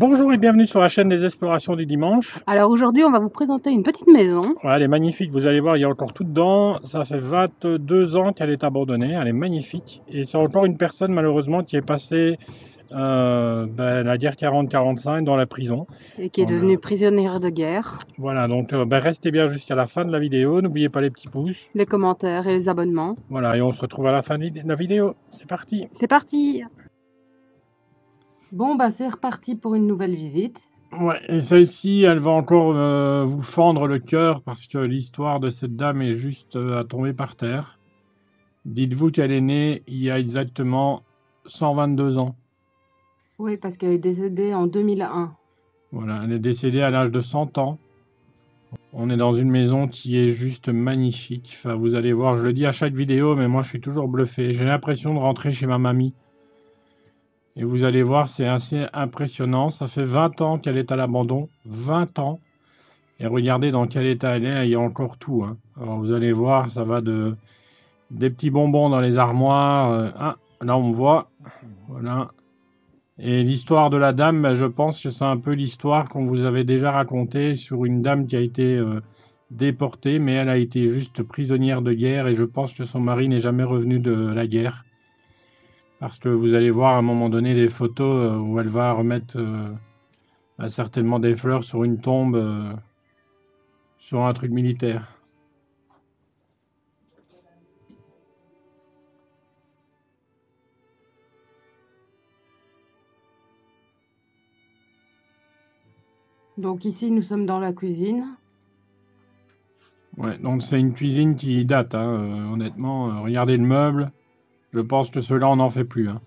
Bonjour et bienvenue sur la chaîne des explorations du dimanche. Alors aujourd'hui on va vous présenter une petite maison. Ouais, elle est magnifique, vous allez voir, il y a encore tout dedans. Ça fait 22 ans qu'elle est abandonnée, elle est magnifique. Et c'est encore une personne malheureusement qui est passée la guerre 40-45 dans la prison. Et qui est devenue prisonnière de guerre. Voilà, donc restez bien jusqu'à la fin de la vidéo, n'oubliez pas les petits pouces. Les commentaires et les abonnements. Voilà, et on se retrouve à la fin de la vidéo. C'est parti. C'est parti. Bon bah c'est reparti pour une nouvelle visite. Ouais, et celle-ci, elle va encore vous fendre le cœur parce que l'histoire de cette dame est juste à tomber par terre. Dites-vous qu'elle est née il y a exactement 122 ans. Oui, parce qu'elle est décédée en 2001. Voilà, elle est décédée à l'âge de 100 ans. On est dans une maison qui est juste magnifique. Enfin, vous allez voir, je le dis à chaque vidéo, mais moi je suis toujours bluffé. J'ai l'impression de rentrer chez ma mamie. Et vous allez voir, c'est assez impressionnant. Ça fait 20 ans qu'elle est à l'abandon. 20 ans. Et regardez dans quel état elle est. Il y a encore tout. Hein. Alors vous allez voir, ça va des petits bonbons dans les armoires. Là on voit. Voilà. Et l'histoire de la dame, je pense que c'est un peu l'histoire qu'on vous avait déjà racontée sur une dame qui a été déportée. Mais elle a été juste prisonnière de guerre. Et je pense que son mari n'est jamais revenu de la guerre. Parce que vous allez voir à un moment donné des photos où elle va remettre certainement des fleurs sur une tombe, sur un truc militaire. Donc ici nous sommes dans la cuisine. Ouais, donc c'est une cuisine qui date, hein, honnêtement. Regardez le meuble. Je pense que ceux-là, on n'en fait plus. Hein.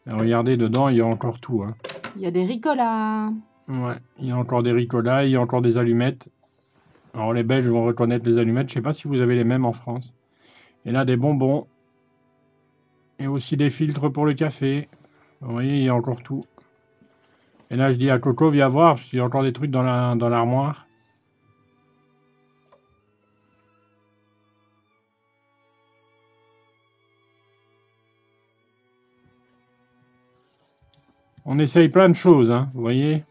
Et regardez, dedans, il y a encore tout. Hein. Il y a des ricolas. Ouais, il y a encore des ricolas, il y a encore des allumettes. Alors les Belges vont reconnaître les allumettes. Je sais pas si vous avez les mêmes en France. Et là, des bonbons. Et aussi des filtres pour le café. Vous voyez, il y a encore tout. Et là, je dis à Coco, viens voir, parce qu'il y a encore des trucs dans l'armoire. On essaye plein de choses, hein, vous voyez.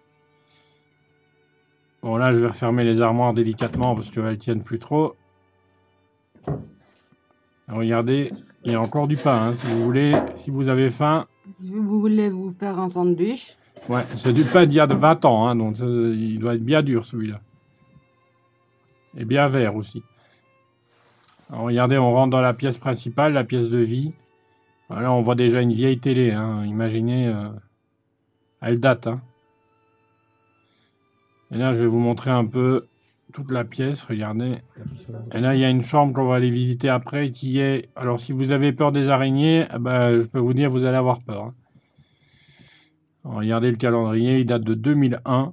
Bon, là, je vais refermer les armoires délicatement parce qu'elles tiennent plus trop. Regardez, il y a encore du pain, hein, si vous voulez, si vous avez faim. Si vous voulez vous faire un sandwich. Ouais, c'est du pain d'il y a 20 ans, hein, donc il doit être bien dur, celui-là. Et bien vert aussi. Alors, regardez, on rentre dans la pièce principale, la pièce de vie. Voilà, on voit déjà une vieille télé, hein, imaginez... Elle date, hein. Et là, je vais vous montrer un peu toute la pièce, regardez. Et là, il y a une chambre qu'on va aller visiter après qui est... Alors, si vous avez peur des araignées, je peux vous dire, vous allez avoir peur. Hein. Alors, regardez le calendrier, il date de 2001.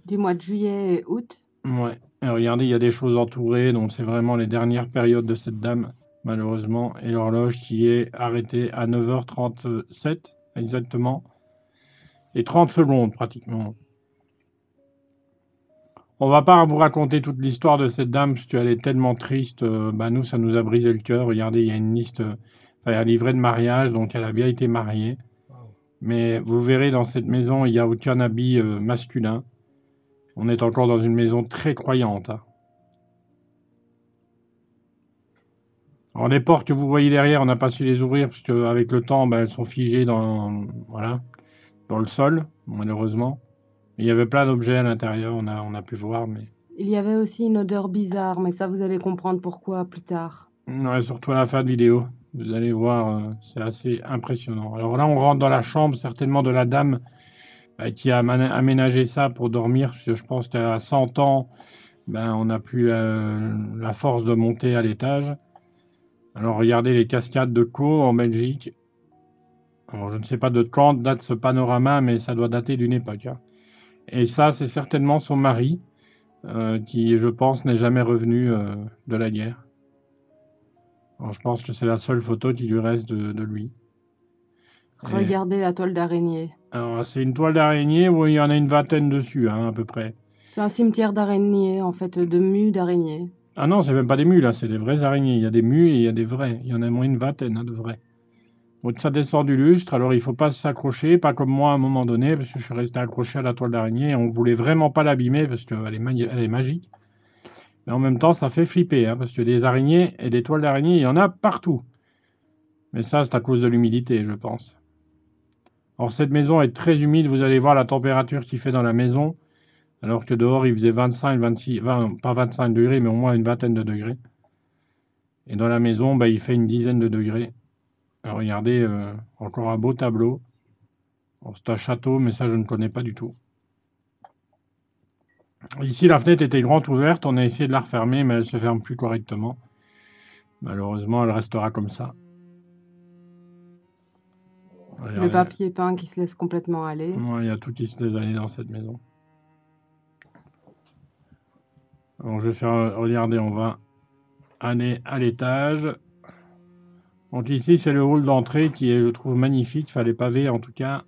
Du mois de juillet et août. Ouais. Et regardez, il y a des choses entourées, donc c'est vraiment les dernières périodes de cette dame, malheureusement. Et l'horloge qui est arrêtée à 9h37, exactement. Et 30 secondes pratiquement. On va pas vous raconter toute l'histoire de cette dame parce qu'elle est tellement triste. Nous, ça nous a brisé le cœur. Regardez, il y a une liste, un livret de mariage, donc elle a bien été mariée. Mais vous verrez dans cette maison, il n'y a aucun habit masculin. On est encore dans une maison très croyante. Hein. Alors les portes que vous voyez derrière, on n'a pas su les ouvrir parce qu'avec le temps, elles sont figées dans le sol, malheureusement. Il y avait plein d'objets à l'intérieur, on a pu voir, mais... Il y avait aussi une odeur bizarre, mais ça vous allez comprendre pourquoi plus tard. Ouais, surtout à la fin de vidéo. Vous allez voir, c'est assez impressionnant. Alors là, on rentre dans la chambre, certainement de la dame qui a aménagé ça pour dormir, parce que je pense qu'à 100 ans, on n'a plus la force de monter à l'étage. Alors regardez les cascades de Caux en Belgique. Alors je ne sais pas de quand date ce panorama, mais ça doit dater d'une époque. Hein. Et ça, c'est certainement son mari. qui, je pense, n'est jamais revenu de la guerre. Alors, je pense que c'est la seule photo qui lui reste de lui. Regardez la toile d'araignée. Alors, c'est une toile d'araignée où il y en a une vingtaine dessus, hein, à peu près. C'est un cimetière d'araignées, en fait, de mues d'araignées. Ah non, c'est même pas des mues, là, c'est des vraies araignées. Il y a des mues et il y a des vrais. Il y en a moins une vingtaine, hein, de vrais. Donc ça descend du lustre, alors il faut pas s'accrocher, pas comme moi à un moment donné, parce que je suis resté accroché à la toile d'araignée et on voulait vraiment pas l'abîmer parce qu'elle est magique. Mais en même temps, ça fait flipper, hein, parce que des araignées et des toiles d'araignée, il y en a partout. Mais ça, c'est à cause de l'humidité, je pense. Alors cette maison est très humide, vous allez voir la température qu'il fait dans la maison, alors que dehors il faisait 25, 26, 20, pas 25 degrés, mais au moins une vingtaine de degrés. Et dans la maison, il fait une dizaine de degrés. Alors, regardez, encore un beau tableau. Alors, c'est un château, mais ça je ne connais pas du tout. Ici, la fenêtre était grande ouverte, on a essayé de la refermer, mais elle se ferme plus correctement. Malheureusement, elle restera comme ça. Le papier peint qui se laisse complètement aller. Ouais, il y a tout qui se laisse aller dans cette maison. Alors, je vais faire, regardez, on va aller à l'étage. Donc ici, c'est le hall d'entrée qui est, je trouve, magnifique. Enfin, les pavés, en tout cas.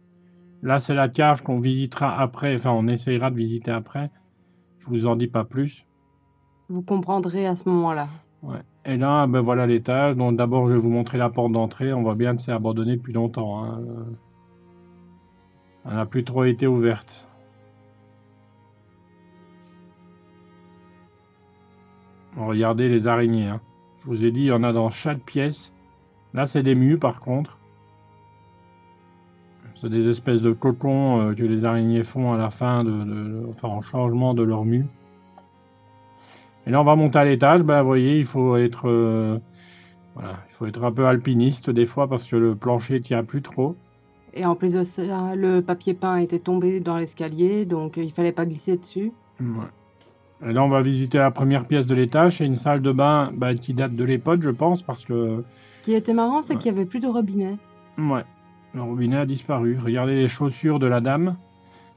Là, c'est la cave qu'on visitera après. Enfin, on essayera de visiter après. Je vous en dis pas plus. Vous comprendrez à ce moment-là. Ouais. Et là, voilà l'étage. Donc d'abord, je vais vous montrer la porte d'entrée. On voit bien que c'est abandonné depuis longtemps, hein. Elle n'a plus trop été ouverte. Bon, regardez les araignées, hein. Je vous ai dit, il y en a dans chaque pièce. Là, c'est des mues, par contre. C'est des espèces de cocons que les araignées font à la fin, enfin, en changement de leur mue. Et là, on va monter à l'étage. Vous voyez, il faut être, voilà, il faut être un peu alpiniste des fois parce que le plancher tient plus trop. Et en plus de ça, le papier peint était tombé dans l'escalier, donc il fallait pas glisser dessus. Ouais. Et là, on va visiter la première pièce de l'étage. C'est une salle de bain qui date de l'époque, je pense, parce que... Ce qui était marrant, c'est qu'il n'y avait plus de robinet. Ouais, le robinet a disparu. Regardez les chaussures de la dame.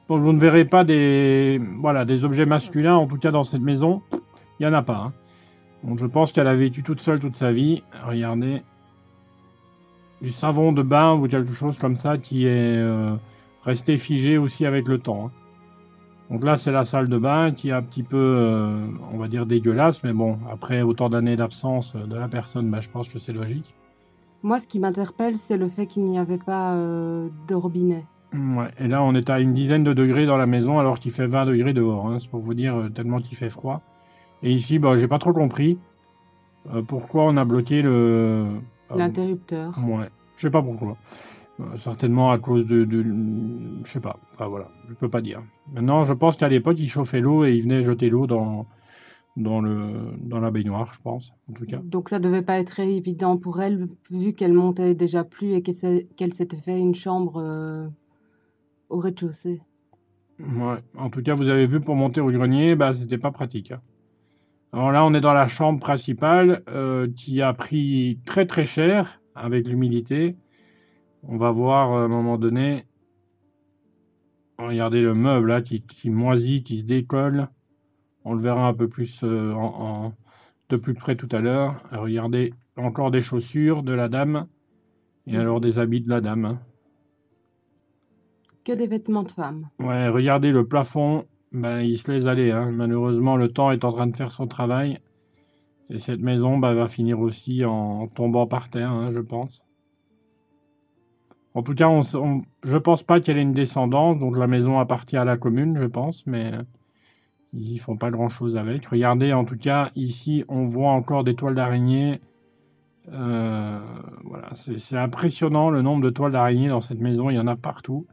Donc, vous ne verrez pas des objets masculins, en tout cas dans cette maison. Il n'y en a pas, hein. Donc, je pense qu'elle a vécu toute seule toute sa vie. Regardez. Du savon de bain ou quelque chose comme ça qui est resté figé aussi avec le temps, hein. Donc là, c'est la salle de bain qui est un petit peu, on va dire, dégueulasse. Mais bon, après autant d'années d'absence de la personne, je pense que c'est logique. Moi, ce qui m'interpelle, c'est le fait qu'il n'y avait pas de robinet. Ouais, et là, on est à une dizaine de degrés dans la maison alors qu'il fait 20 degrés dehors, hein. C'est pour vous dire tellement qu'il fait froid. Et ici, j'ai pas trop compris pourquoi on a bloqué l'interrupteur. Ouais, je sais pas pourquoi. Certainement à cause je sais pas. Enfin voilà, je peux pas dire. Maintenant, je pense qu'à l'époque, ils chauffaient l'eau et ils venaient jeter l'eau dans la baignoire, je pense, en tout cas. Donc ça devait pas être évident pour elle, vu qu'elle montait déjà plus et qu'elle s'était fait une chambre au rez-de-chaussée. Ouais, en tout cas, vous avez vu, pour monter au grenier, c'était pas pratique, hein. Alors là, on est dans la chambre principale qui a pris très très cher avec l'humidité. On va voir à un moment donné. Regardez le meuble là qui moisit, qui se décolle. On le verra un peu plus de plus près tout à l'heure. Regardez encore des chaussures de la dame et alors des habits de la dame, hein. Que des vêtements de femme. Ouais, regardez le plafond. Il se laisse aller, hein. Malheureusement, le temps est en train de faire son travail. Et cette maison va finir aussi en tombant par terre, hein, je pense. En tout cas, je pense pas qu'elle ait une descendance, donc la maison appartient à la commune, je pense, mais ils font pas grand-chose avec. Regardez, en tout cas, ici, on voit encore des toiles d'araignée. Voilà, c'est impressionnant le nombre de toiles d'araignée dans cette maison, il y en a partout.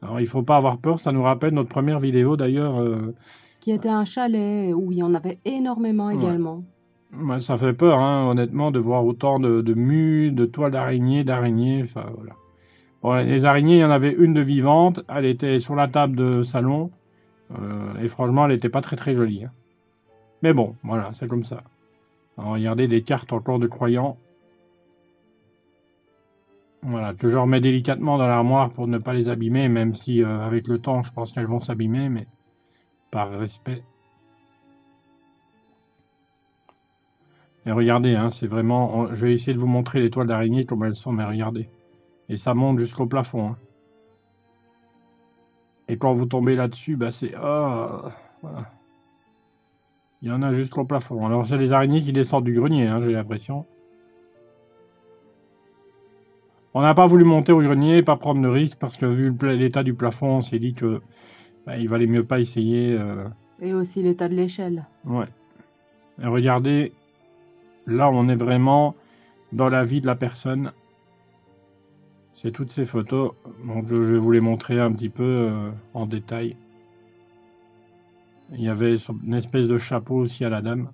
Alors, il faut pas avoir peur, ça nous rappelle notre première vidéo d'ailleurs. Qui était un chalet où il y en avait énormément également. Ouais, ça fait peur, hein, honnêtement, de voir autant de mues, de toiles d'araignée, enfin voilà. Bon, les araignées, il y en avait une de vivante, elle était sur la table de salon, et franchement, elle n'était pas très très jolie, hein. Mais bon, voilà, c'est comme ça. Alors, regardez des cartes encore de croyants. Voilà, que je remets délicatement dans l'armoire pour ne pas les abîmer, même si avec le temps, je pense qu'elles vont s'abîmer, mais par respect. Et regardez, hein, c'est vraiment... Je vais essayer de vous montrer les toiles d'araignée comme elles sont, mais regardez. Et ça monte jusqu'au plafond. Hein. Et quand vous tombez là-dessus, bah c'est... Oh, voilà. Il y en a jusqu'au plafond. Alors c'est les araignées qui descendent du grenier, hein, j'ai l'impression. On n'a pas voulu monter au grenier, pas prendre de risque, parce que vu l'état du plafond, on s'est dit que bah, il valait mieux pas essayer. Et aussi l'état de l'échelle. Ouais. Et regardez, là on est vraiment dans la vie de la personne. C'est toutes ces photos. Donc je vais vous les montrer un petit peu en détail. Il y avait une espèce de chapeau aussi à la dame.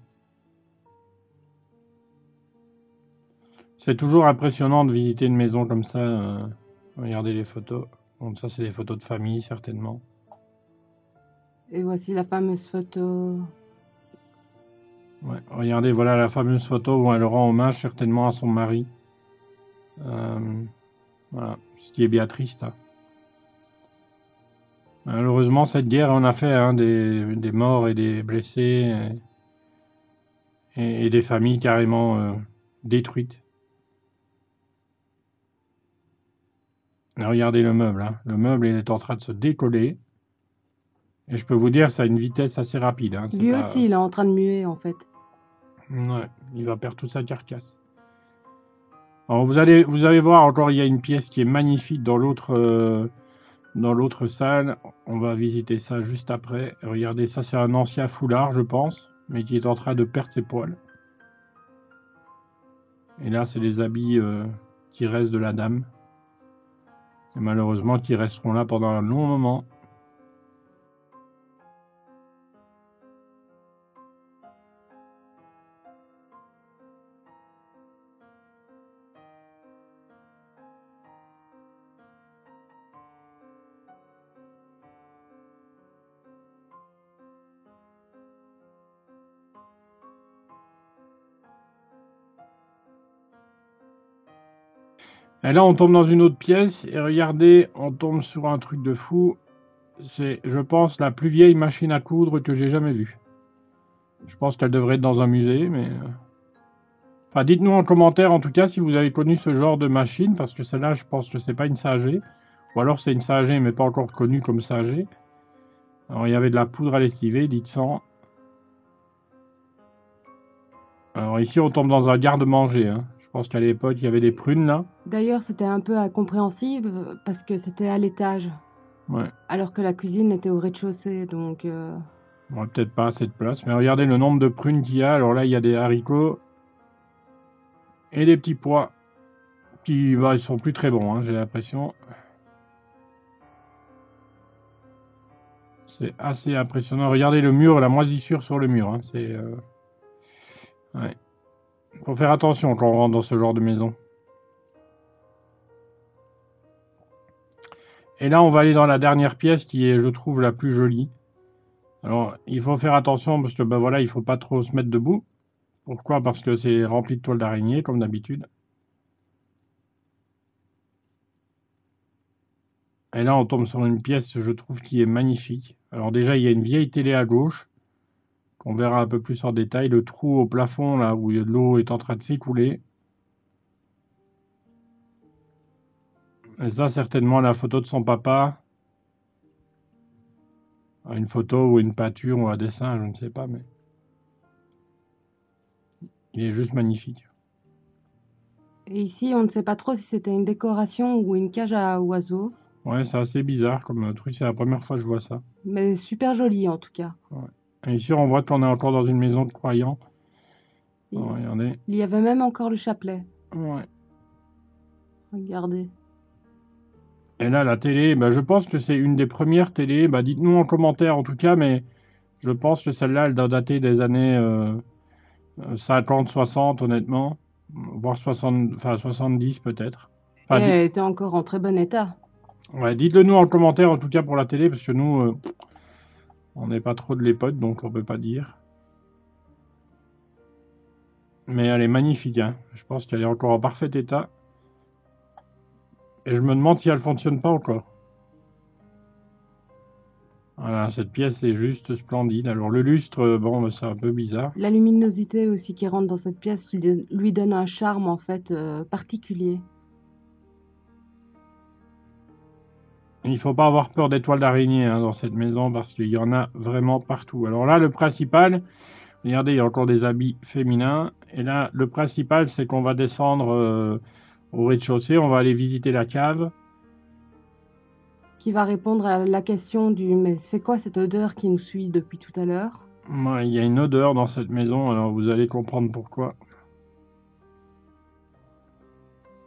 C'est toujours impressionnant de visiter une maison comme ça. Regardez les photos. Donc ça c'est des photos de famille certainement. Et voici la fameuse photo. Ouais, regardez, voilà la fameuse photo où elle rend hommage certainement à son mari. Voilà, ce qui est bien triste. Hein. Malheureusement, cette guerre en a fait hein, des morts et des blessés et des familles carrément détruites. Et regardez le meuble. Hein. Le meuble il est en train de se décoller. Et je peux vous dire, ça a une vitesse assez rapide. Hein. Lui aussi, il est en train de muer en fait. Ouais, il va perdre toute sa carcasse. Alors vous allez voir encore, il y a une pièce qui est magnifique dans l'autre salle. On va visiter ça juste après. Regardez, ça c'est un ancien foulard, je pense, mais qui est en train de perdre ses poils. Et là, c'est les habits qui restent de la dame. Et malheureusement, qui resteront là pendant un long moment. Et là, on tombe dans une autre pièce, et regardez, on tombe sur un truc de fou. C'est, je pense, la plus vieille machine à coudre que j'ai jamais vue. Je pense qu'elle devrait être dans un musée, mais... Enfin, dites-nous en commentaire, en tout cas, si vous avez connu ce genre de machine, parce que celle-là, je pense que c'est pas une Sage. Ou alors c'est une Sage, mais pas encore connue comme Sage. Alors, il y avait de la poudre à lessiver, dites 100. Alors ici, on tombe dans un garde-manger, hein. Je pense qu'à l'époque, il y avait des prunes, là. D'ailleurs, c'était un peu incompréhensible parce que c'était à l'étage. Ouais. Alors que la cuisine était au rez-de-chaussée, donc... On n'a peut-être pas assez de place. Mais regardez le nombre de prunes qu'il y a. Alors là, il y a des haricots et des petits pois qui bah, ils sont plus très bons, hein, j'ai l'impression. C'est assez impressionnant. Regardez le mur, la moisissure sur le mur. Hein. C'est... Ouais. Faut faire attention quand on rentre dans ce genre de maison. Et là, on va aller dans la dernière pièce qui est, je trouve, la plus jolie. Alors, il faut faire attention parce que, ben voilà, il faut pas trop se mettre debout. Pourquoi? Parce que c'est rempli de toiles d'araignée, comme d'habitude. Et là, on tombe sur une pièce, je trouve, qui est magnifique. Alors déjà, il y a une vieille télé à gauche, qu'on verra un peu plus en détail. Le trou au plafond, là, où l'eau est en train de s'écouler. Et ça, certainement, la photo de son papa. Une photo ou une peinture ou un dessin, je ne sais pas, mais... Il est juste magnifique. Et ici, on ne sait pas trop si c'était une décoration ou une cage à oiseaux. Ouais, c'est assez bizarre comme truc, c'est la première fois que je vois ça. Mais super joli, en tout cas. Ouais. Et ici, on voit qu'on est encore dans une maison de croyants. Regardez. Il y avait même encore le chapelet. Ouais. Regardez. Et là, la télé, bah, je pense que c'est une des premières télés. Bah, dites-nous en commentaire en tout cas, mais je pense que celle-là, elle doit dater des années 50, 60, honnêtement. Voire 60, enfin 70 peut-être. Enfin, Et elle était encore en très bon état. Ouais, dites-le nous en commentaire en tout cas pour la télé, parce que nous, on n'est pas trop de l'époque, donc on peut pas dire. Mais elle est magnifique, hein. Je pense qu'elle est encore en parfait état. Et je me demande si elle fonctionne pas encore. Voilà, cette pièce est juste splendide. Alors le lustre, bon, bah, c'est un peu bizarre. La luminosité aussi qui rentre dans cette pièce lui donne un charme en fait particulier. Il faut pas avoir peur d'étoiles d'araignée hein, dans cette maison parce qu'il y en a vraiment partout. Alors là, le principal, regardez, il y a encore des habits féminins. Et là, le principal, c'est qu'on va descendre au rez-de-chaussée, on va aller visiter la cave. Qui va répondre à la question du « mais c'est quoi cette odeur qui nous suit depuis tout à l'heure ?» Ouais, il y a une odeur dans cette maison, alors vous allez comprendre pourquoi.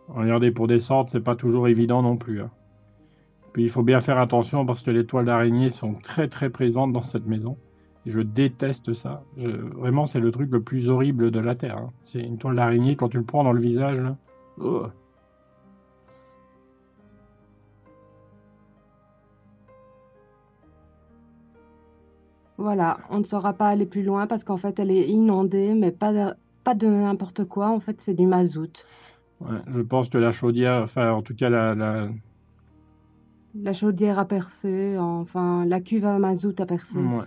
Regardez, pour descendre, c'est pas toujours évident non plus. Hein. Puis il faut bien faire attention parce que les toiles d'araignée sont très très présentes dans cette maison. Et je déteste ça. Vraiment, c'est le truc le plus horrible de la Terre. Hein. C'est une toile d'araignée, quand tu le prends dans le visage, là. Oh. Voilà, on ne saura pas aller plus loin parce qu'en fait elle est inondée, mais pas de n'importe quoi, en fait c'est du mazout. Ouais, je pense que la chaudière, enfin en tout cas La chaudière a percé, enfin la cuve à mazout a percé. Ouais.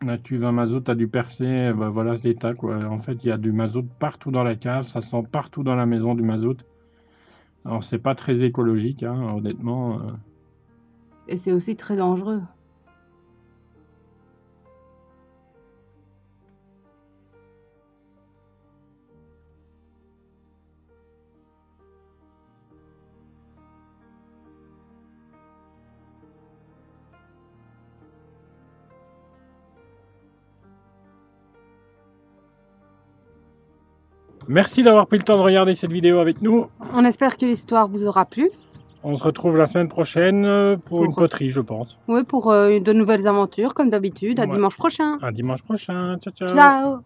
La cuve à mazout a dû percer, ben voilà l'état quoi. En fait il y a du mazout partout dans la cave, ça sent partout dans la maison du mazout. Alors c'est pas très écologique, hein, honnêtement. Et c'est aussi très dangereux. Merci d'avoir pris le temps de regarder cette vidéo avec nous. On espère que l'histoire vous aura plu. On se retrouve la semaine prochaine pour une poterie, je pense. Oui, pour de nouvelles aventures, comme d'habitude. À dimanche prochain. À dimanche prochain. Ciao, ciao. Ciao.